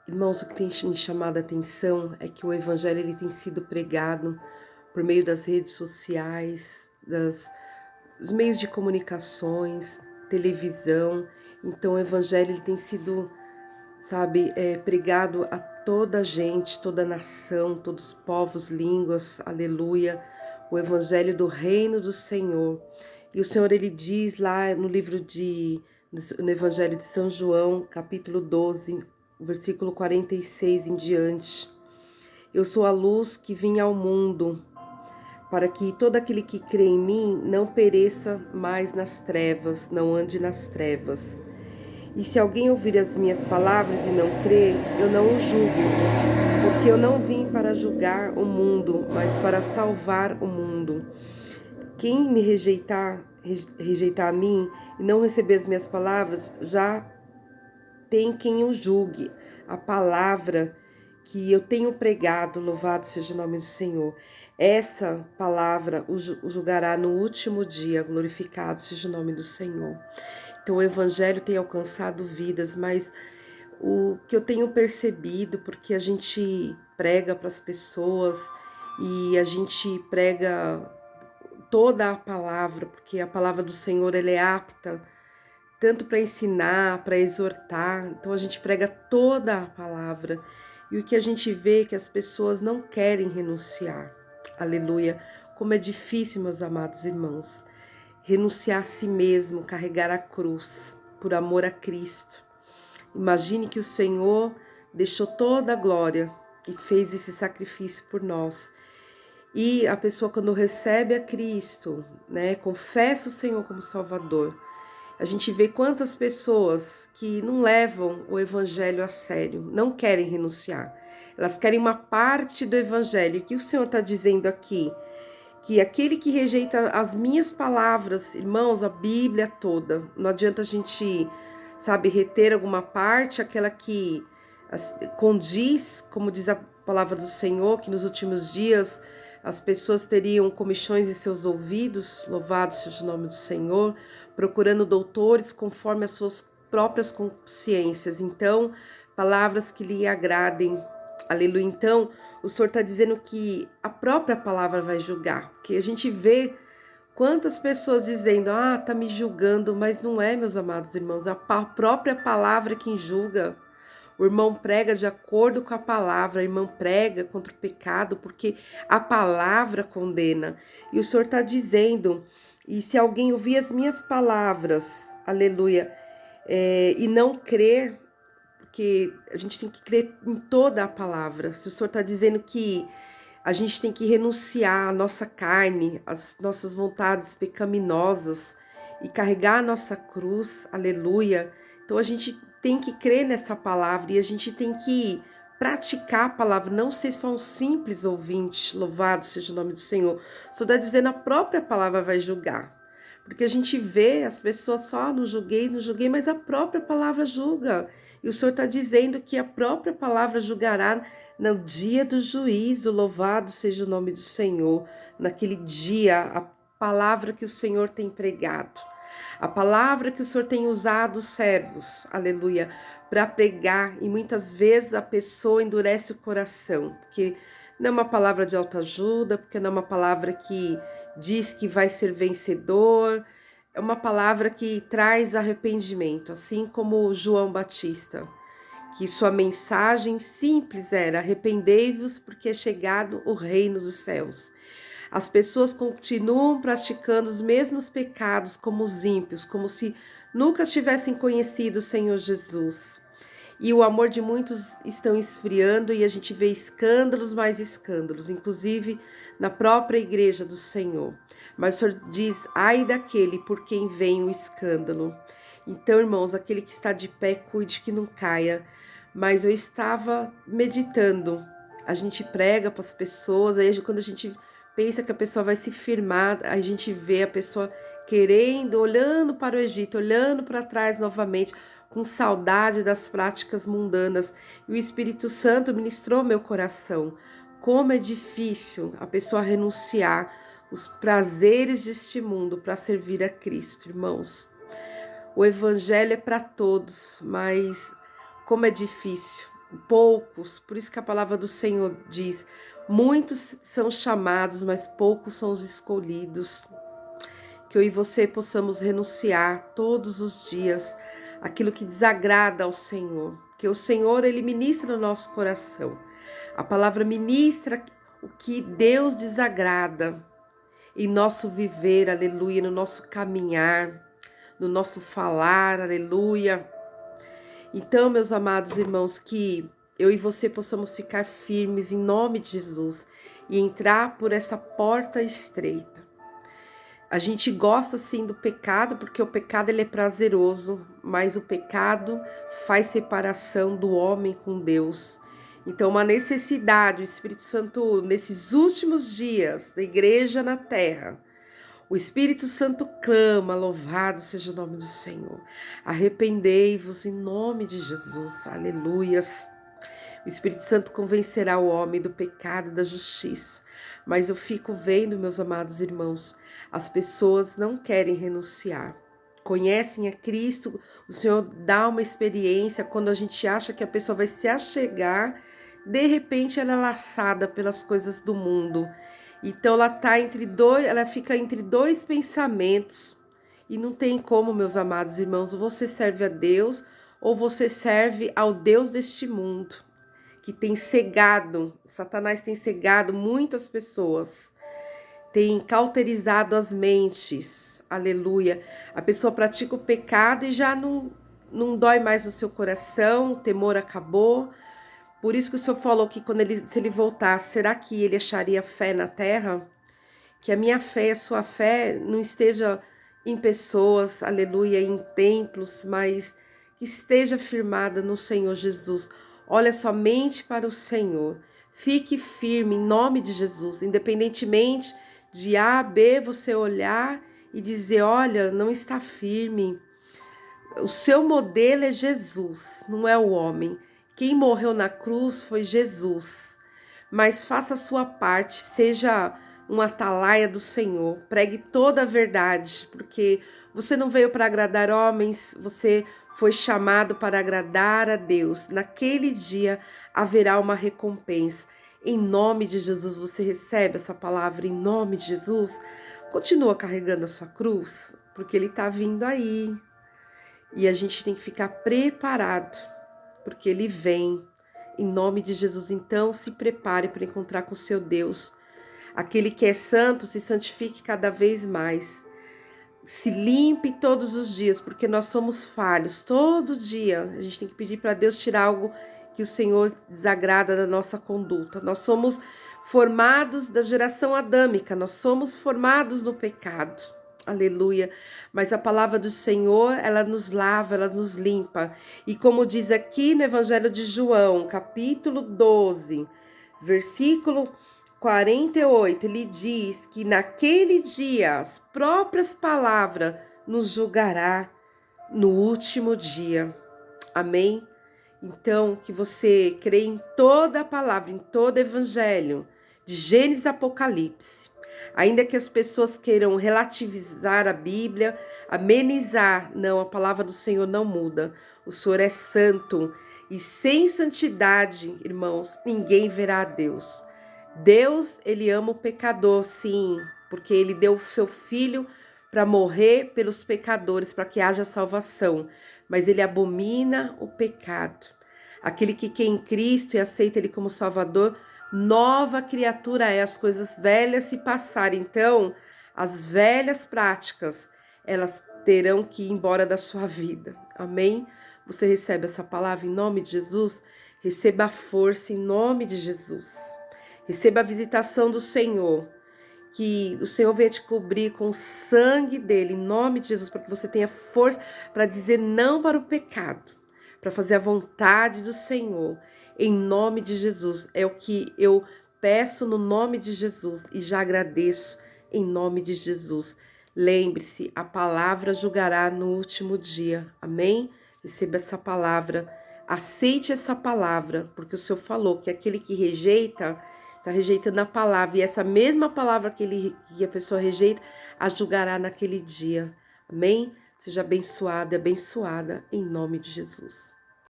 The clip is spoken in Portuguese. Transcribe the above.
Irmãos, o que tem me chamado a atenção é que o evangelho ele tem sido pregado por meio das redes sociais, dos meios de comunicações, televisão. Então, o evangelho ele tem sido, sabe, pregado a toda a gente, toda a nação, todos os povos, línguas, aleluia. O evangelho do reino do Senhor. E o Senhor ele diz lá no Evangelho de São João, capítulo 12, versículo 46 em diante. Eu sou a luz que vim ao mundo, para que todo aquele que crê em mim não pereça mais nas trevas, não ande nas trevas. E se alguém ouvir as minhas palavras e não crer, eu não o julgo, porque eu não vim para julgar o mundo, mas para salvar o mundo. Quem me rejeitar a mim e não receber as minhas palavras, já tem quem o julgue. A palavra que eu tenho pregado, louvado seja o nome do Senhor. Essa palavra o julgará no último dia, glorificado seja o nome do Senhor. Então o evangelho tem alcançado vidas, mas o que eu tenho percebido, porque a gente prega para as pessoas e a gente prega toda a palavra, porque a palavra do Senhor ela é apta tanto para ensinar, para exortar. Então a gente prega toda a palavra. E o que a gente vê é que as pessoas não querem renunciar. Aleluia. Como é difícil, meus amados irmãos, renunciar a si mesmo, carregar a cruz por amor a Cristo. Imagine que o Senhor deixou toda a glória e fez esse sacrifício por nós. E a pessoa quando recebe a Cristo, né, confessa o Senhor como Salvador, a gente vê quantas pessoas que não levam o evangelho a sério, não querem renunciar. Elas querem uma parte do evangelho. O que o Senhor está dizendo aqui? Que aquele que rejeita as minhas palavras, irmãos, a Bíblia toda, não adianta a gente, sabe, reter alguma parte, aquela que condiz, como diz a palavra do Senhor, que nos últimos dias as pessoas teriam comichões em seus ouvidos, louvado seja o nome do Senhor, procurando doutores conforme as suas próprias consciências. Então, palavras que lhe agradem. Aleluia. Então, o Senhor está dizendo que a própria palavra vai julgar. Porque a gente vê quantas pessoas dizendo, tá me julgando, mas não é, meus amados irmãos, a própria palavra quem julga. O irmão prega de acordo com a palavra, a irmã prega contra o pecado, porque a palavra condena. E o Senhor está dizendo, e se alguém ouvir as minhas palavras, aleluia, e não crer, porque a gente tem que crer em toda a palavra. Se o Senhor está dizendo que a gente tem que renunciar à nossa carne, às nossas vontades pecaminosas e carregar a nossa cruz, aleluia. Então a gente tem que crer nessa palavra e a gente tem que praticar a palavra, não ser só um simples ouvinte, louvado seja o nome do Senhor. O Senhor está dizendo, a própria palavra vai julgar. Porque a gente vê as pessoas só não julguei, mas a própria palavra julga. E o Senhor está dizendo que a própria palavra julgará no dia do juízo, louvado seja o nome do Senhor. Naquele dia, a palavra que o Senhor tem pregado, a palavra que o Senhor tem usado os servos, aleluia, para pregar. E muitas vezes a pessoa endurece o coração, porque não é uma palavra de autoajuda, porque não é uma palavra que diz que vai ser vencedor, é uma palavra que traz arrependimento, assim como João Batista, que sua mensagem simples era: arrependei-vos porque é chegado o reino dos céus. As pessoas continuam praticando os mesmos pecados como os ímpios, como se nunca tivessem conhecido o Senhor Jesus. E o amor de muitos estão esfriando e a gente vê escândalos mais escândalos, inclusive na própria igreja do Senhor. Mas o Senhor diz, ai daquele por quem vem o escândalo. Então, irmãos, aquele que está de pé, cuide que não caia. Mas eu estava meditando, a gente prega para as pessoas, aí quando a gente pensa que a pessoa vai se firmar, a gente vê a pessoa querendo, olhando para o Egito, olhando para trás novamente, com saudade das práticas mundanas. E o Espírito Santo ministrou meu coração. Como é difícil a pessoa renunciar os prazeres deste mundo para servir a Cristo, irmãos. O Evangelho é para todos, mas como é difícil. poucos. Por isso que a palavra do Senhor diz: muitos são chamados, mas poucos são os escolhidos. Que eu e você possamos renunciar todos os dias aquilo que desagrada ao Senhor. Que o Senhor, Ele ministra no nosso coração. A palavra ministra o que Deus desagrada em nosso viver, aleluia, no nosso caminhar, no nosso falar, aleluia. Então, meus amados irmãos, que eu e você possamos ficar firmes em nome de Jesus e entrar por essa porta estreita. A gente gosta sim do pecado, porque o pecado ele é prazeroso, mas o pecado faz separação do homem com Deus. Então, uma necessidade, o Espírito Santo, nesses últimos dias da igreja na terra, o Espírito Santo clama, louvado seja o nome do Senhor. Arrependei-vos em nome de Jesus, aleluias. O Espírito Santo convencerá o homem do pecado e da justiça. Mas eu fico vendo, meus amados irmãos, as pessoas não querem renunciar. Conhecem a Cristo, o Senhor dá uma experiência quando a gente acha que a pessoa vai se achegar, de repente ela é laçada pelas coisas do mundo. Então ela fica entre dois pensamentos. E não tem como, meus amados irmãos, ou você serve a Deus ou você serve ao Deus deste mundo, que tem cegado, Satanás tem cegado muitas pessoas, tem cauterizado as mentes, aleluia. A pessoa pratica o pecado e já não dói mais no seu coração, o temor acabou. Por isso que o Senhor falou que se ele voltasse, será que ele acharia fé na terra? Que a minha fé e a sua fé não esteja em pessoas, aleluia, em templos, mas que esteja firmada no Senhor Jesus. Olha somente para o Senhor. Fique firme em nome de Jesus, independentemente de A, B, você olhar e dizer, olha, não está firme. O seu modelo é Jesus, não é o homem. Quem morreu na cruz foi Jesus. Mas faça a sua parte, seja um atalaia do Senhor, pregue toda a verdade, porque você não veio para agradar homens, você foi chamado para agradar a Deus. Naquele dia haverá uma recompensa. Em nome de Jesus, você recebe essa palavra em nome de Jesus. Continua carregando a sua cruz, porque Ele está vindo aí. E a gente tem que ficar preparado, porque Ele vem. Em nome de Jesus, então, se prepare para encontrar com o seu Deus. Aquele que é santo, se santifique cada vez mais. Se limpe todos os dias, porque nós somos falhos. Todo dia a gente tem que pedir para Deus tirar algo que o Senhor desagrada da nossa conduta. Nós somos formados da geração adâmica, nós somos formados no pecado. Aleluia. Mas a palavra do Senhor, ela nos lava, ela nos limpa. E como diz aqui no Evangelho de João, capítulo 12, versículo 48, ele diz que naquele dia as próprias palavras nos julgará no último dia. Amém? Então, que você crê em toda a palavra, em todo o Evangelho, de Gênesis a Apocalipse. Ainda que as pessoas queiram relativizar a Bíblia, amenizar, não, a palavra do Senhor não muda. O Senhor é santo e sem santidade, irmãos, ninguém verá a Deus. Deus, Ele ama o pecador, sim, porque Ele deu o seu Filho para morrer pelos pecadores, para que haja salvação. Mas Ele abomina o pecado. Aquele que crê em Cristo e aceita Ele como Salvador, nova criatura é, as coisas velhas se passarem. Então, as velhas práticas, elas terão que ir embora da sua vida. Amém? Você recebe essa palavra em nome de Jesus? Receba a força em nome de Jesus. Receba a visitação do Senhor. Que o Senhor venha te cobrir com o sangue dele, em nome de Jesus, para que você tenha força para dizer não para o pecado, para fazer a vontade do Senhor, em nome de Jesus. É o que eu peço no nome de Jesus e já agradeço em nome de Jesus. Lembre-se, a palavra julgará no último dia, amém? Receba essa palavra, aceite essa palavra, porque o Senhor falou que aquele que rejeita, está rejeitando a palavra, e essa mesma palavra que a pessoa rejeita, a julgará naquele dia. Amém? Seja abençoada e abençoada em nome de Jesus.